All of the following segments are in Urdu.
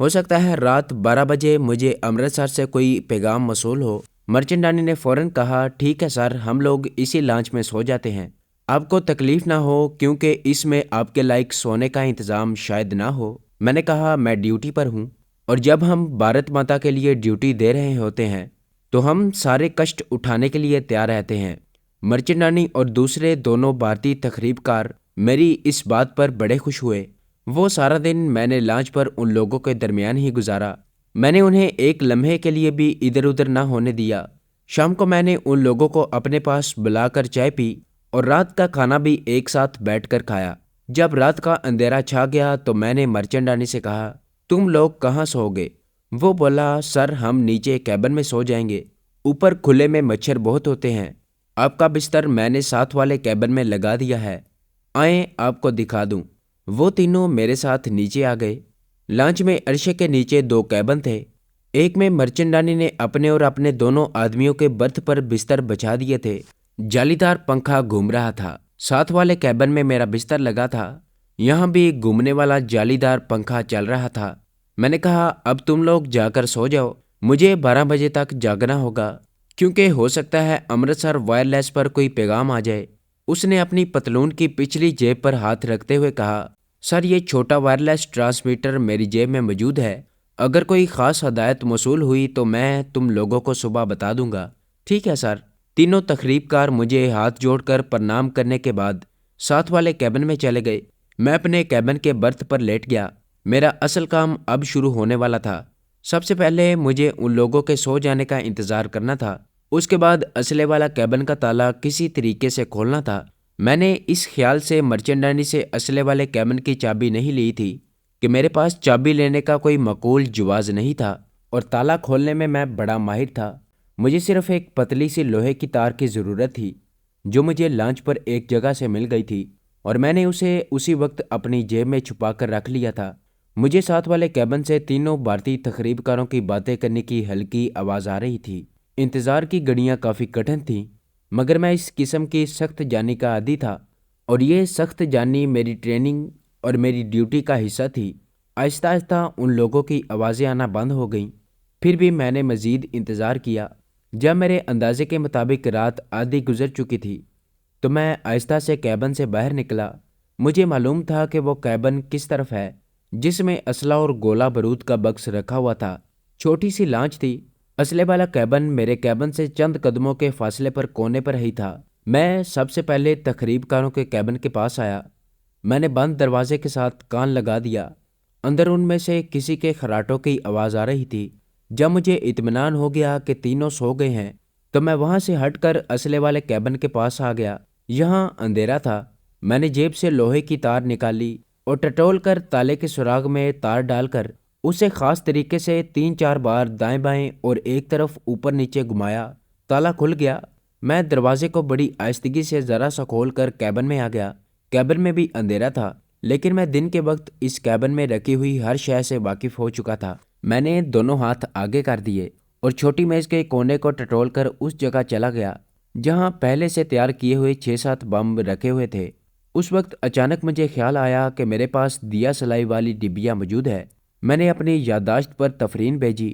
ہو سکتا ہے رات 12 بجے مجھے امرتسر سے کوئی پیغام موصول ہو۔ مرچنڈانی نے فوراً کہا، ٹھیک ہے سر، ہم لوگ اسی لانچ میں سو جاتے ہیں، آپ کو تکلیف نہ ہو کیونکہ اس میں آپ کے لائق سونے کا انتظام شاید نہ ہو۔ میں نے کہا، میں ڈیوٹی پر ہوں، اور جب ہم بھارت ماتا کے لیے ڈیوٹی دے رہے ہوتے ہیں تو ہم سارے کشٹ اٹھانے کے لیے تیار رہتے ہیں۔ مرچنڈانی اور دوسرے دونوں بھارتی تخریب کار میری اس بات پر بڑے خوش ہوئے۔ وہ سارا دن میں نے لانچ پر ان لوگوں کے درمیان ہی گزارا۔ میں نے انہیں ایک لمحے کے لیے بھی ادھر ادھر نہ ہونے دیا۔ شام کو میں نے ان لوگوں کو اپنے پاس بلا کر چائے پی اور رات کا کھانا بھی ایک ساتھ بیٹھ کر کھایا۔ جب رات کا اندھیرا چھا گیا تو میں نے مرچنڈانی سے کہا، تم لوگ کہاں سو گے؟ وہ بولا، سر ہم نیچے کیبن میں سو جائیں گے، اوپر کھلے میں مچھر بہت ہوتے ہیں، آپ کا بستر میں نے ساتھ والے کیبن میں لگا دیا ہے، آئیں آپ کو دکھا دوں۔ وہ تینوں میرے ساتھ نیچے آ گئے۔ لانچ میں عرشے کے نیچے 2 کیبن تھے، ایک میں مرچنڈانی نے اپنے اور اپنے دونوں آدمیوں کے برتھ پر بستر بچھا دیے تھے، جالی دار پنکھا گھوم رہا تھا۔ ساتھ والے کیبن میں میرا بستر لگا تھا، یہاں بھی گھومنے والا جالی دار پنکھا چل رہا تھا۔ میں نے کہا، اب تم لوگ جا کر سو جاؤ، مجھے 12 بجے تک جاگنا ہوگا کیونکہ ہو سکتا ہے امرتسر وائرلیس پر کوئی پیغام آ جائے۔ اس نے اپنی پتلون کی پچھلی جیب پر ہاتھ رکھتے ہوئے کہا، سر یہ چھوٹا وائرلیس ٹرانسمیٹر میری جیب میں موجود ہے، اگر کوئی خاص ہدایت موصول ہوئی تو میں تم لوگوں کو صبح بتا دوں گا۔ ٹھیک ہے سر۔ تینوں تخریب کار مجھے ہاتھ جوڑ کر پرنام کرنے کے بعد ساتھ والے کیبن میں چلے گئے۔ میں اپنے کیبن کے برتھ پر لیٹ گیا۔ میرا اصل کام اب شروع ہونے والا تھا۔ سب سے پہلے مجھے ان لوگوں کے سو جانے کا انتظار کرنا تھا، اس کے بعد اسلحے والا کیبن کا تالا کسی طریقے سے کھولنا تھا۔ میں نے اس خیال سے مرچنڈانی سے اسلحے والے کیبن کی چابی نہیں لی تھی کہ میرے پاس چابی لینے کا کوئی معقول جواز نہیں تھا اور تالا کھولنے میں بڑا ماہر تھا۔ مجھے صرف ایک پتلی سی لوہے کی تار کی ضرورت تھی جو مجھے لانچ پر ایک جگہ سے مل گئی تھی اور میں نے اسے اسی وقت اپنی جیب میں چھپا کر رکھ لیا تھا۔ مجھے ساتھ والے کیبن سے تینوں بھارتی تخریب کاروں کی باتیں کرنے کی ہلکی آواز آ رہی تھی۔ انتظار کی گھڑیاں کافی کٹھن تھیں، مگر میں اس قسم کی سخت جانی کا عادی تھا اور یہ سخت جانی میری ٹریننگ اور میری ڈیوٹی کا حصہ تھی۔ آہستہ آہستہ ان لوگوں کی آوازیں آنا بند ہو گئیں، پھر بھی میں نے مزید انتظار کیا۔ جب میرے اندازے کے مطابق رات آدھی گزر چکی تھی تو میں آہستہ سے کیبن سے باہر نکلا۔ مجھے معلوم تھا کہ وہ کیبن کس طرف ہے جس میں اسلحہ اور گولہ بارود کا بکس رکھا ہوا تھا۔ چھوٹی سی لانچ تھی۔ اسلحے والا کیبن میرے کیبن سے چند قدموں کے فاصلے پر کونے پر ہی تھا۔ میں سب سے پہلے تخریب کاروں کے کیبن کے پاس آیا۔ میں نے بند دروازے کے ساتھ کان لگا دیا۔ اندر ان میں سے کسی کے خراٹوں کی آواز آ رہی تھی۔ جب مجھے اطمینان ہو گیا کہ تینوں سو گئے ہیں تو میں وہاں سے ہٹ کر اسلحے والے کیبن کے پاس آ گیا۔ یہاں اندھیرا تھا۔ میں نے جیب سے لوہے کی تار نکالی اور ٹٹول کر تالے کے سراغ میں تار ڈال کر اسے خاص طریقے سے 3-4 بار دائیں بائیں اور ایک طرف اوپر نیچے گھمایا۔ تالا کھل گیا۔ میں دروازے کو بڑی آہستگی سے ذرا سا کھول کر کیبن میں آ گیا۔ کیبن میں بھی اندھیرا تھا، لیکن میں دن کے وقت اس کیبن میں رکھی ہوئی ہر شے سے واقف ہو چکا تھا۔ میں نے دونوں ہاتھ آگے کر دیے اور چھوٹی میز کے کونے کو ٹٹول کر اس جگہ چلا گیا جہاں پہلے سے تیار کیے ہوئے 6-7 بم رکھے ہوئے تھے۔ اس وقت اچانک مجھے خیال آیا کہ میرے پاس دیا سلائی والی ڈبیا موجود ہے۔ میں نے اپنی یادداشت پر تفرین بھیجی،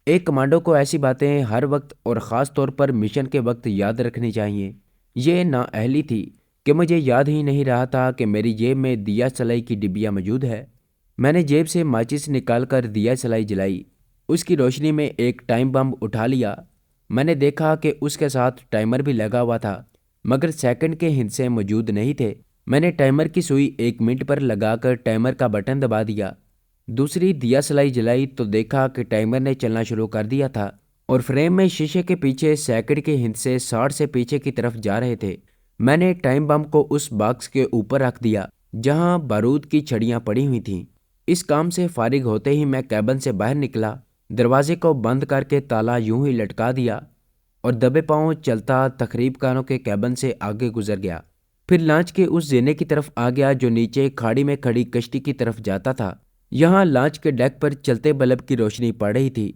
ایک کمانڈو کو ایسی باتیں ہر وقت اور خاص طور پر مشن کے وقت یاد رکھنی چاہیے۔ یہ نااہلی تھی کہ مجھے یاد ہی نہیں رہا تھا کہ میری جیب میں دیا سلائی کی ڈبیا موجود ہے۔ میں نے جیب سے ماچس نکال کر دیا سلائی جلائی، اس کی روشنی میں ایک ٹائم بم اٹھا لیا۔ میں نے دیکھا کہ اس کے ساتھ ٹائمر بھی لگا ہوا تھا، مگر سیکنڈ کے ہندسے موجود نہیں تھے۔ میں نے ٹائمر کی سوئی 1 منٹ پر لگا کر ٹائمر کا بٹن دبا دیا۔ دوسری دیا سلائی جلائی تو دیکھا کہ ٹائمر نے چلنا شروع کر دیا تھا اور فریم میں شیشے کے پیچھے سیکنڈ کے ہندسے 60 سے پیچھے کی طرف جا رہے تھے۔ میں نے ٹائم بم کو اس باکس کے اوپر رکھ دیا جہاں بارود کی چھڑیاں پڑی ہوئی تھیں۔ اس کام سے فارغ ہوتے ہی میں کیبن سے باہر نکلا، دروازے کو بند کر کے تالا یوں ہی لٹکا دیا اور دبے پاؤں چلتا تخریب کاروں کے کیبن سے آگے گزر گیا۔ پھر لانچ کے اس زینے کی طرف آ گیا جو نیچے کھاڑی میں کھڑی کشتی کی طرف جاتا تھا۔ یہاں لانچ کے ڈیک پر چلتے بلب کی روشنی پڑ رہی تھی۔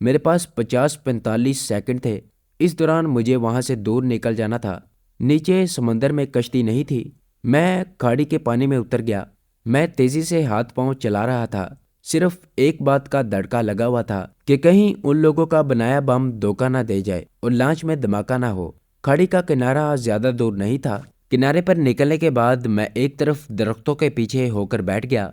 میرے پاس 50-45 سیکنڈ تھے۔ اس دوران مجھے وہاں سے دور نکل جانا تھا۔ نیچے سمندر میں کشتی نہیں تھی۔ میں کھاڑی کے پانی میں اتر گیا۔ میں تیزی سے ہاتھ پاؤں چلا رہا تھا۔ صرف ایک بات کا دھڑکا لگا ہوا تھا کہ کہیں ان لوگوں کا بنایا بم دھوکہ نہ دے جائے اور لانچ میں دھماکہ نہ ہو۔ کھاڑی کا کنارہ زیادہ دور نہیں تھا۔ کنارے پر نکلنے کے بعد میں ایک طرف درختوں کے پیچھے ہو کر بیٹھ گیا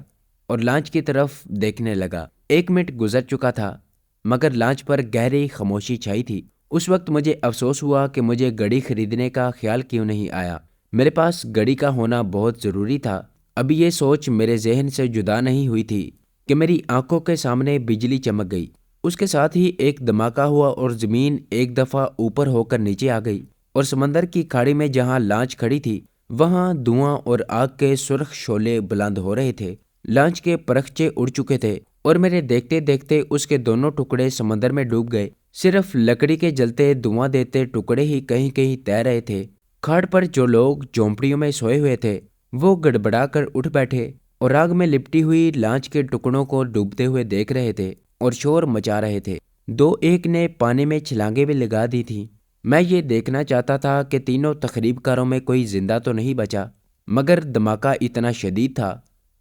اور لانچ کی طرف دیکھنے لگا۔ 1 منٹ گزر چکا تھا مگر لانچ پر گہری خاموشی چھائی تھی۔ اس وقت مجھے افسوس ہوا کہ مجھے گھڑی خریدنے کا خیال کیوں نہیں آیا۔ میرے پاس گھڑی کا ہونا بہت ضروری تھا۔ ابھی یہ سوچ میرے ذہن سے جدا نہیں ہوئی تھی کہ میری آنکھوں کے سامنے بجلی چمک گئی۔ اس کے ساتھ ہی ایک دھماکہ ہوا اور زمین ایک دفعہ اوپر ہو کر نیچے آ گئی اور سمندر کی کھاڑی میں جہاں لانچ کھڑی تھی وہاں دھواں اور آگ کے سرخ شعلے بلند ہو رہے تھے۔ لانچ کے پرخچے اڑ چکے تھے اور میرے دیکھتے دیکھتے اس کے دونوں ٹکڑے سمندر میں ڈوب گئے۔ صرف لکڑی کے جلتے دھواں دیتے ٹکڑے ہی کہیں کہیں تیر رہے تھے۔ کھاڑ پر جو لوگ جھونپڑیوں میں سوئے ہوئے تھے وہ گڑبڑا کر اٹھ بیٹھے اور آگ میں لپٹی ہوئی لانچ کے ٹکڑوں کو ڈوبتے ہوئے دیکھ رہے تھے اور شور مچا رہے تھے۔ 2-1 نے پانی میں چھلانگیں بھی لگا دی تھیں۔ میں یہ دیکھنا چاہتا تھا کہ تینوں تخریب کاروں میں کوئی زندہ تو نہیں بچا، مگر دھماکہ اتنا شدید تھا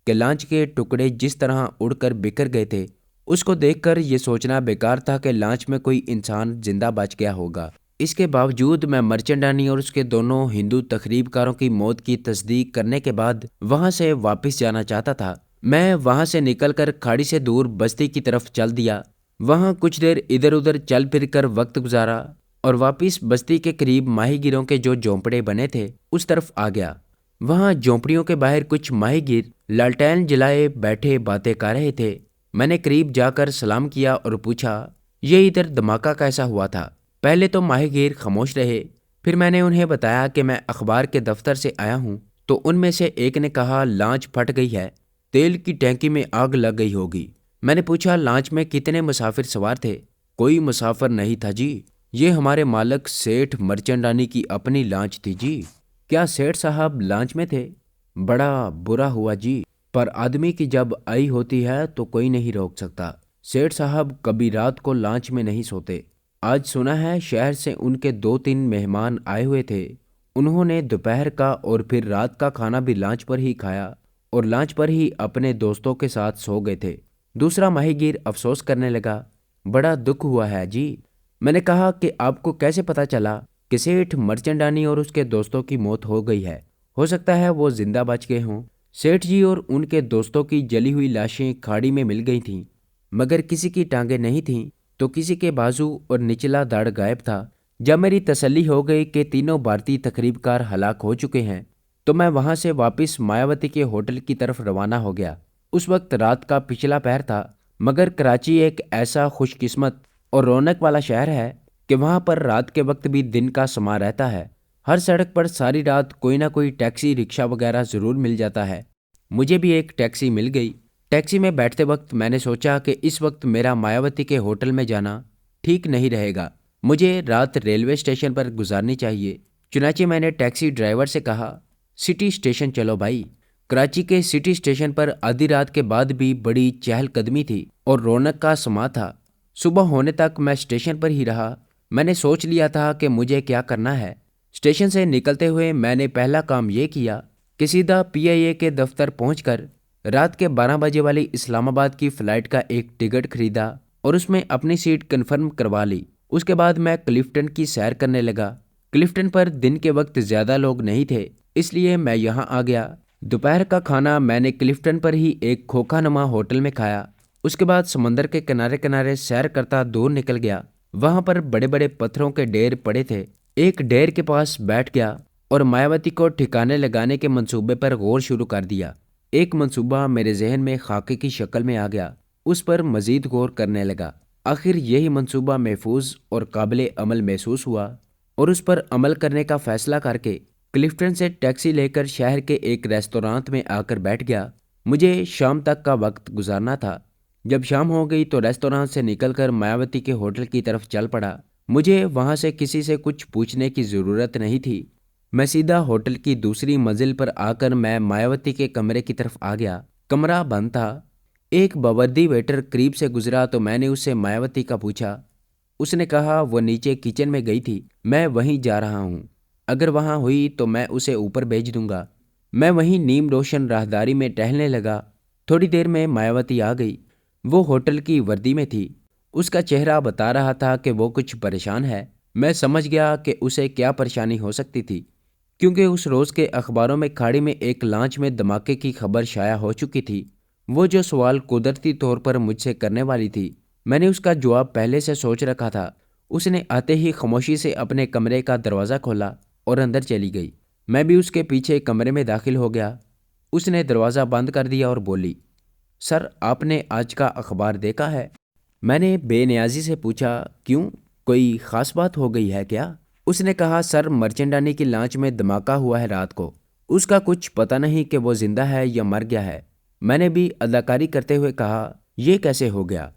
کہ لانچ کے ٹکڑے جس طرح اڑ کر بکھر گئے تھے اس کو دیکھ کر یہ سوچنا بیکار تھا کہ لانچ میں کوئی انسان زندہ بچ گیا ہوگا۔ اس کے باوجود میں مرچنڈانی اور اس کے دونوں ہندو تخریب کاروں کی موت کی تصدیق کرنے کے بعد وہاں سے واپس جانا چاہتا تھا۔ میں وہاں سے نکل کر کھاڑی سے دور بستی کی طرف چل دیا۔ وہاں کچھ دیر ادھر ادھر چل پھر کر وقت گزارا اور واپس بستی کے قریب ماہی گیروں کے جو جھونپڑے بنے تھے اس طرف آ گیا۔ وہاں جھونپڑیوں کے باہر کچھ ماہی گیر لالٹین جلائے بیٹھے باتیں کر رہے تھے۔ میں نے قریب جا کر سلام کیا اور پوچھا یہ ادھر دھماکہ کیسا ہوا تھا؟ پہلے تو ماہی گیر خاموش رہے، پھر میں نے انہیں بتایا کہ میں اخبار کے دفتر سے آیا ہوں تو ان میں سے ایک نے کہا لانچ پھٹ گئی ہے، تیل کی ٹینکی میں آگ لگ گئی ہوگی۔ میں نے پوچھا لانچ میں کتنے مسافر سوار تھے؟ کوئی مسافر نہیں تھا جی، یہ ہمارے مالک سیٹھ مرچنڈانی کی اپنی لانچ تھی جی۔ کیا سیٹھ صاحب لانچ میں تھے؟ بڑا برا ہوا جی، پر آدمی کی جب آئی ہوتی ہے تو کوئی نہیں روک سکتا۔ سیٹھ صاحب کبھی رات کو لانچ میں نہیں سوتے۔ آج سنا ہے شہر سے ان کے 2-3 مہمان آئے ہوئے تھے، انہوں نے دوپہر کا اور پھر رات کا کھانا بھی لانچ پر ہی کھایا اور لانچ پر ہی اپنے دوستوں کے ساتھ سو گئے تھے۔ دوسرا ماہی گیر افسوس کرنے لگا، بڑا دکھ ہوا ہے جی۔ میں نے کہا کہ آپ کو کیسے پتا چلا کہ سیٹھ مرچنڈانی اور اس کے دوستوں کی موت ہو گئی ہے؟ ہو سکتا ہے وہ زندہ بچ گئے ہوں۔ سیٹھ جی اور ان کے دوستوں کی جلی ہوئی لاشیں کھاڑی میں مل گئی تھیں، مگر کسی کی ٹانگیں نہیں تھیں تو کسی کے بازو اور نچلا دھڑ غائب تھا۔ جب میری تسلی ہو گئی کہ تینوں بھارتی تخریب کار ہلاک ہو چکے ہیں تو میں وہاں سے واپس مایاوتی کے ہوٹل کی طرف روانہ ہو گیا۔ اس وقت رات کا پچھلا پہر تھا، مگر کراچی ایک ایسا خوش قسمت اور رونق والا شہر ہے کہ وہاں پر رات کے وقت بھی دن کا سما رہتا ہے۔ ہر سڑک پر ساری رات کوئی نہ کوئی ٹیکسی رکشہ وغیرہ ضرور مل جاتا ہے۔ مجھے بھی ایک ٹیکسی مل گئی۔ ٹیکسی میں بیٹھتے وقت میں نے سوچا کہ اس وقت میرا مایاوتی کے ہوٹل میں جانا ٹھیک نہیں رہے گا، مجھے رات ریلوے اسٹیشن پر گزارنی چاہیے۔ چنانچہ میں نے ٹیکسی ڈرائیور سے کہا سٹی اسٹیشن چلو بھائی۔ کراچی کے سٹی اسٹیشن پر آدھی رات کے بعد بھی بڑی چہل قدمی تھی اور رونق کا سما تھا۔ صبح ہونے تک میں اسٹیشن پر ہی رہا۔ میں نے سوچ لیا تھا کہ مجھے کیا کرنا ہے۔ اسٹیشن سے نکلتے ہوئے میں نے پہلا کام یہ کیا کہ سیدھا PIA کے دفتر پہنچ کر رات کے 12 بجے والی اسلام آباد کی فلائٹ کا ایک ٹکٹ خریدا اور اس میں اپنی سیٹ کنفرم کروا لی۔ اس کے بعد میں کلفٹن کی سیر کرنے لگا۔ کلفٹن پر دن کے وقت زیادہ لوگ نہیں تھے، اس لیے میں یہاں آ گیا۔ دوپہر کا کھانا میں نے کلفٹن پر ہی ایک کھوکھا نما ہوٹل میں کھایا۔ اس کے بعد سمندر کے کنارے کنارے سیر کرتا دور نکل گیا۔ وہاں پر بڑے بڑے پتھروں کے ڈھیر پڑے تھے۔ ایک ڈھیر کے پاس بیٹھ گیا اور مایاوتی کو ٹھکانے لگانے کے منصوبے پر غور شروع کر دیا۔ ایک منصوبہ میرے ذہن میں خاکے کی شکل میں آ گیا، اس پر مزید غور کرنے لگا۔ آخر یہی منصوبہ محفوظ اور قابل عمل محسوس ہوا اور اس پر عمل کرنے کا فیصلہ کر کے کلفٹن سے ٹیکسی لے کر شہر کے ایک ریستورانٹ میں آ کر بیٹھ گیا۔ مجھے شام تک کا وقت گزارنا تھا۔ جب شام ہو گئی تو ریستوران سے نکل کر مایاوتی کے ہوٹل کی طرف چل پڑا۔ مجھے وہاں سے کسی سے کچھ پوچھنے کی ضرورت نہیں تھی۔ میں سیدھا ہوٹل کی دوسری منزل پر آ کر میں مایاوتی کے کمرے کی طرف آ گیا۔ کمرہ بند تھا۔ ایک باوردی ویٹر قریب سے گزرا تو میں نے اس سے مایاوتی کا پوچھا۔ اس نے کہا وہ نیچے کچن میں گئی تھی، میں وہیں جا رہا ہوں، اگر وہاں ہوئی تو میں اسے اوپر بھیج دوں گا۔ میں وہیں نیم روشن راہداری میں ٹہلنے لگا۔ تھوڑی دیر میں مایاوتی آ گئی۔ وہ ہوٹل کی وردی میں تھی۔ اس کا چہرہ بتا رہا تھا کہ وہ کچھ پریشان ہے۔ میں سمجھ گیا کہ اسے کیا پریشانی ہو سکتی تھی، کیونکہ اس روز کے اخباروں میں کھاڑی میں ایک لانچ میں دھماکے کی خبر شائع ہو چکی تھی۔ وہ جو سوال قدرتی طور پر مجھ سے کرنے والی تھی، میں نے اس کا جواب پہلے سے سوچ رکھا تھا۔ اس نے آتے ہی خاموشی سے اپنے کمرے کا دروازہ کھولا اور اندر چلی گئی۔ میں بھی اس کے پیچھے کمرے میں داخل ہو گیا۔ اس نے دروازہ بند کر دیا اور بولی، سر آپ نے آج کا اخبار دیکھا ہے؟ میں نے بے نیازی سے پوچھا، کیوں، کوئی خاص بات ہو گئی ہے کیا؟ اس نے کہا، سر مرچنڈانی کی لانچ میں دھماکہ ہوا ہے رات کو۔ اس کا کچھ پتہ نہیں کہ وہ زندہ ہے یا مر گیا ہے۔ میں نے بھی اداکاری کرتے ہوئے کہا، یہ کیسے ہو گیا؟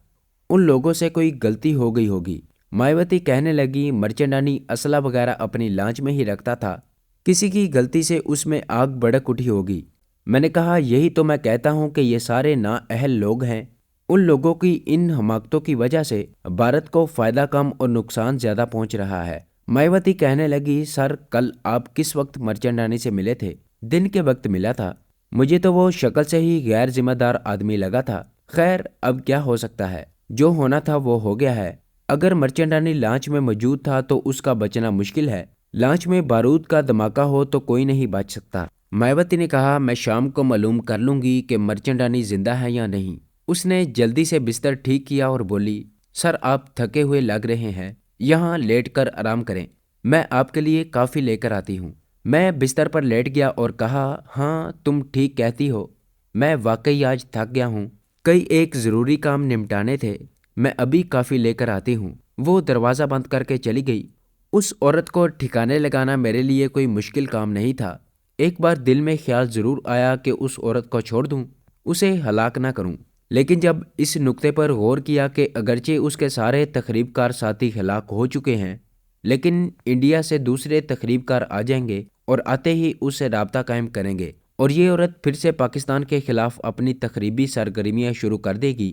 ان لوگوں سے کوئی غلطی ہو گئی ہوگی۔ مایاوتی کہنے لگی، مرچنڈانی اسلحہ وغیرہ اپنی لانچ میں ہی رکھتا تھا، کسی کی غلطی سے اس میں آگ بھڑک اٹھی ہوگی۔ میں نے کہا، یہی تو میں کہتا ہوں کہ یہ سارے نااہل لوگ ہیں۔ ان لوگوں کی ان حماقتوں کی وجہ سے بھارت کو فائدہ کم اور نقصان زیادہ پہنچ رہا ہے۔ مایاوتی کہنے لگی، سر کل آپ کس وقت مرچنڈانی سے ملے تھے؟ دن کے وقت ملا تھا۔ مجھے تو وہ شکل سے ہی غیر ذمہ دار آدمی لگا تھا۔ خیر اب کیا ہو سکتا ہے، جو ہونا تھا وہ ہو گیا ہے۔ اگر مرچنڈانی لانچ میں موجود تھا تو اس کا بچنا مشکل ہے۔ لانچ میں بارود کا دھماکہ ہو تو کوئی نہیں بچ سکتا۔ مایاوتی نے کہا، میں شام کو معلوم کر لوں گی کہ مرچنڈانی زندہ ہے یا نہیں۔ اس نے جلدی سے بستر ٹھیک کیا اور بولی، سر آپ تھکے ہوئے لگ رہے ہیں، یہاں لیٹ کر آرام کریں، میں آپ کے لیے کافی لے کر آتی ہوں۔ میں بستر پر لیٹ گیا اور کہا، ہاں تم ٹھیک کہتی ہو، میں واقعی آج تھک گیا ہوں، کئی ایک ضروری کام نمٹانے تھے، میں ابھی کافی لے کر آتی ہوں۔ وہ دروازہ بند کر کے چلی گئی۔ اس عورت کو ٹھکانے لگانا میرے لیے کوئی مشکل کام نہیں تھا۔ ایک بار دل میں خیال ضرور آیا کہ اس عورت کو چھوڑ دوں، اسے ہلاک نہ کروں، لیکن جب اس نقطے پر غور کیا کہ اگرچہ اس کے سارے تخریب کار ساتھی ہلاک ہو چکے ہیں، لیکن انڈیا سے دوسرے تخریب کار آ جائیں گے اور آتے ہی اس سے رابطہ قائم کریں گے اور یہ عورت پھر سے پاکستان کے خلاف اپنی تخریبی سرگرمیاں شروع کر دے گی۔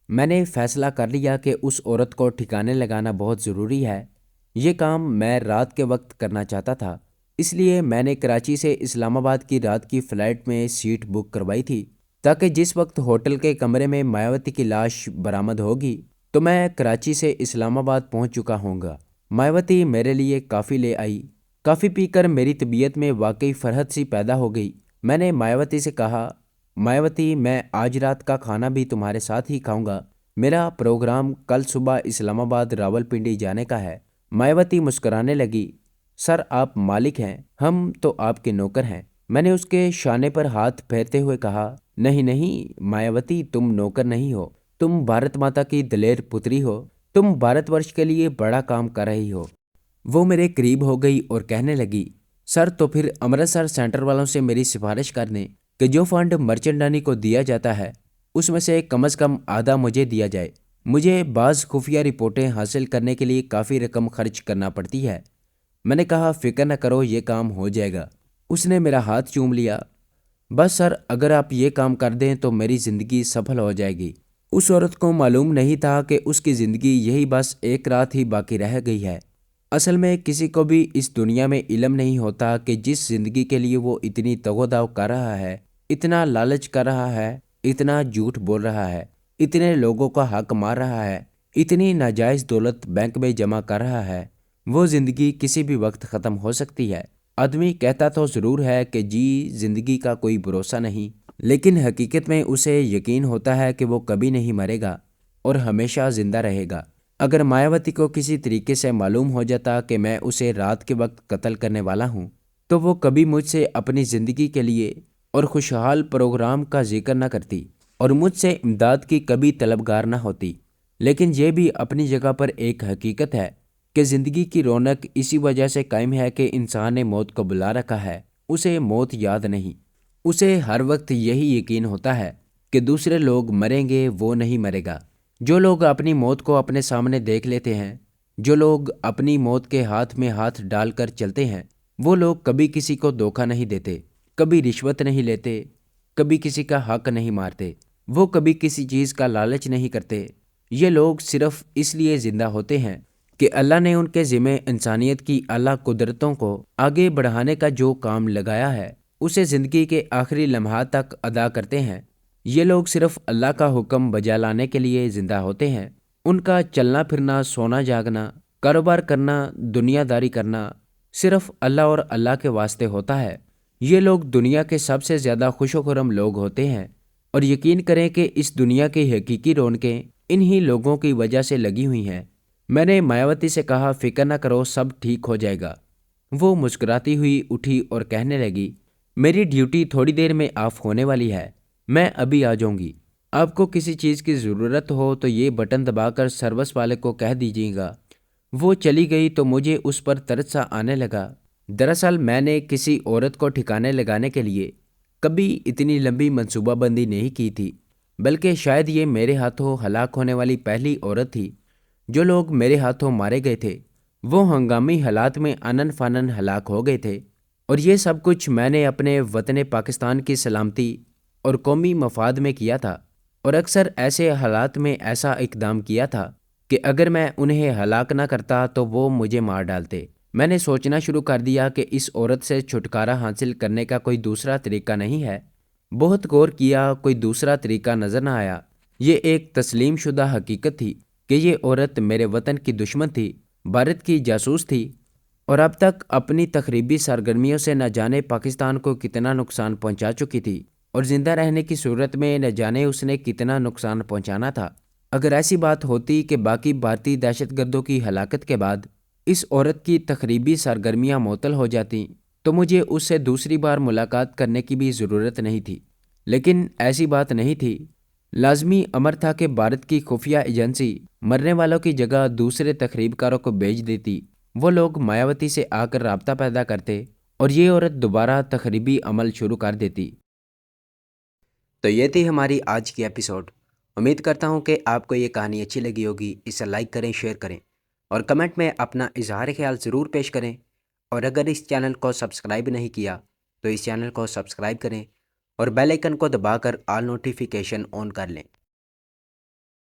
میں نے فیصلہ کر لیا کہ اس عورت کو ٹھکانے لگانا بہت ضروری ہے۔ یہ کام میں رات کے وقت کرنا چاہتا تھا، اس لیے میں نے کراچی سے اسلام آباد کی رات کی فلائٹ میں سیٹ بک کروائی تھی، تاکہ جس وقت ہوٹل کے کمرے میں مایاوتی کی لاش برآمد ہوگی تو میں کراچی سے اسلام آباد پہنچ چکا ہوں گا۔ مایاوتی میرے لیے کافی لے آئی۔ کافی پی کر میری طبیعت میں واقعی فرحت سی پیدا ہو گئی۔ میں نے مایاوتی سے کہا، مایاوتی میں آج رات کا کھانا بھی تمہارے ساتھ ہی کھاؤں گا، میرا پروگرام کل صبح اسلام آباد راولپنڈی جانے کا ہے۔ مایاوتی مسکرانے لگی، سر آپ مالک ہیں، ہم تو آپ کے نوکر ہیں۔ میں نے اس کے شانے پر ہاتھ پھیرتے ہوئے کہا، نہیں نہیں مایاوتی، تم نوکر نہیں ہو، تم بھارت ماتا کی دلیر پتری ہو، تم بھارت ورش کے لیے بڑا کام کر رہی ہو۔ وہ میرے قریب ہو گئی اور کہنے لگی، سر تو پھر امرتسر سینٹر والوں سے میری سفارش کر دیں کہ جو فنڈ مرچنڈانی کو دیا جاتا ہے اس میں سے کم از کم آدھا مجھے دیا جائے۔ مجھے بعض خفیہ رپورٹیں حاصل کرنے کے لیے کافی رقم خرچ کرنا پڑتی ہے۔ میں نے کہا، فکر نہ کرو، یہ کام ہو جائے گا۔ اس نے میرا ہاتھ چوم لیا، بس سر اگر آپ یہ کام کر دیں تو میری زندگی سفل ہو جائے گی۔ اس عورت کو معلوم نہیں تھا کہ اس کی زندگی یہی بس ایک رات ہی باقی رہ گئی ہے۔ اصل میں کسی کو بھی اس دنیا میں علم نہیں ہوتا کہ جس زندگی کے لیے وہ اتنی تگ و دو کر رہا ہے، اتنا لالچ کر رہا ہے، اتنا جھوٹ بول رہا ہے، اتنے لوگوں کا حق مار رہا ہے، اتنی ناجائز دولت بینک میں جمع کر رہا ہے، وہ زندگی کسی بھی وقت ختم ہو سکتی ہے۔ آدمی کہتا تو ضرور ہے کہ جی زندگی کا کوئی بھروسہ نہیں، لیکن حقیقت میں اسے یقین ہوتا ہے کہ وہ کبھی نہیں مرے گا اور ہمیشہ زندہ رہے گا۔ اگر مایاوتی کو کسی طریقے سے معلوم ہو جاتا کہ میں اسے رات کے وقت قتل کرنے والا ہوں تو وہ کبھی مجھ سے اپنی زندگی کے لیے اور خوشحال پروگرام کا ذکر نہ کرتی اور مجھ سے امداد کی کبھی طلبگار نہ ہوتی۔ لیکن یہ بھی اپنی جگہ پر ایک حقیقت ہے کہ زندگی کی رونق اسی وجہ سے قائم ہے کہ انسان نے موت کو بلا رکھا ہے، اسے موت یاد نہیں، اسے ہر وقت یہی یقین ہوتا ہے کہ دوسرے لوگ مریں گے، وہ نہیں مرے گا۔ جو لوگ اپنی موت کو اپنے سامنے دیکھ لیتے ہیں، جو لوگ اپنی موت کے ہاتھ میں ہاتھ ڈال کر چلتے ہیں، وہ لوگ کبھی کسی کو دھوکہ نہیں دیتے، کبھی رشوت نہیں لیتے، کبھی کسی کا حق نہیں مارتے، وہ کبھی کسی چیز کا لالچ نہیں کرتے۔ یہ لوگ صرف اس لیے زندہ ہوتے ہیں کہ اللہ نے ان کے ذمہ انسانیت کی اعلیٰ قدرتوں کو آگے بڑھانے کا جو کام لگایا ہے اسے زندگی کے آخری لمحات تک ادا کرتے ہیں۔ یہ لوگ صرف اللہ کا حکم بجا لانے کے لیے زندہ ہوتے ہیں۔ ان کا چلنا پھرنا، سونا جاگنا، کاروبار کرنا، دنیا داری کرنا صرف اللہ اور اللہ کے واسطے ہوتا ہے۔ یہ لوگ دنیا کے سب سے زیادہ خوش و خرم لوگ ہوتے ہیں، اور یقین کریں کہ اس دنیا کی حقیقی رونقیں انہی لوگوں کی وجہ سے لگی ہوئی ہیں۔ میں نے مایاوتی سے کہا، فکر نہ کرو، سب ٹھیک ہو جائے گا۔ وہ مسکراتی ہوئی اٹھی اور کہنے لگی، میری ڈیوٹی تھوڑی دیر میں آف ہونے والی ہے، میں ابھی آ جاؤں گی۔ آپ کو کسی چیز کی ضرورت ہو تو یہ بٹن دبا کر سروس والے کو کہہ دیجیے گا۔ وہ چلی گئی تو مجھے اس پر ترس سا آنے لگا۔ دراصل میں نے کسی عورت کو ٹھکانے لگانے کے لیے کبھی اتنی لمبی منصوبہ بندی نہیں کی تھی، بلکہ شاید یہ میرے ہاتھوں ہلاک ہونے والی پہلی عورت تھی۔ جو لوگ میرے ہاتھوں مارے گئے تھے وہ ہنگامی حالات میں انن فانن ہلاک ہو گئے تھے، اور یہ سب کچھ میں نے اپنے وطن پاکستان کی سلامتی اور قومی مفاد میں کیا تھا، اور اکثر ایسے حالات میں ایسا اقدام کیا تھا کہ اگر میں انہیں ہلاک نہ کرتا تو وہ مجھے مار ڈالتے۔ میں نے سوچنا شروع کر دیا کہ اس عورت سے چھٹکارا حاصل کرنے کا کوئی دوسرا طریقہ نہیں ہے۔ بہت غور کیا، کوئی دوسرا طریقہ نظر نہ آیا۔ یہ ایک تسلیم شدہ حقیقت تھی کہ یہ عورت میرے وطن کی دشمن تھی، بھارت کی جاسوس تھی، اور اب تک اپنی تخریبی سرگرمیوں سے نہ جانے پاکستان کو کتنا نقصان پہنچا چکی تھی، اور زندہ رہنے کی صورت میں نہ جانے اس نے کتنا نقصان پہنچانا تھا۔ اگر ایسی بات ہوتی کہ باقی بھارتی دہشت گردوں کی ہلاکت کے بعد اس عورت کی تخریبی سرگرمیاں معطل ہو جاتیں تو مجھے اس سے دوسری بار ملاقات کرنے کی بھی ضرورت نہیں تھی، لیکن ایسی بات نہیں تھی۔ لازمی امر تھا کہ بھارت کی خفیہ ایجنسی مرنے والوں کی جگہ دوسرے تخریب کاروں کو بھیج دیتی۔ وہ لوگ مایاوتی سے آ کر رابطہ پیدا کرتے اور یہ عورت دوبارہ تخریبی عمل شروع کر دیتی۔ تو یہ تھی ہماری آج کی ایپیسوڈ۔ امید کرتا ہوں کہ آپ کو یہ کہانی اچھی لگی ہوگی۔ اسے لائک کریں، شیئر کریں اور کمنٹ میں اپنا اظہار خیال ضرور پیش کریں، اور اگر اس چینل کو سبسکرائب نہیں کیا تو اس چینل کو سبسکرائب کریں اور بیل آئیکن کو دبا کر آل نوٹیفیکیشن آن کر لیں۔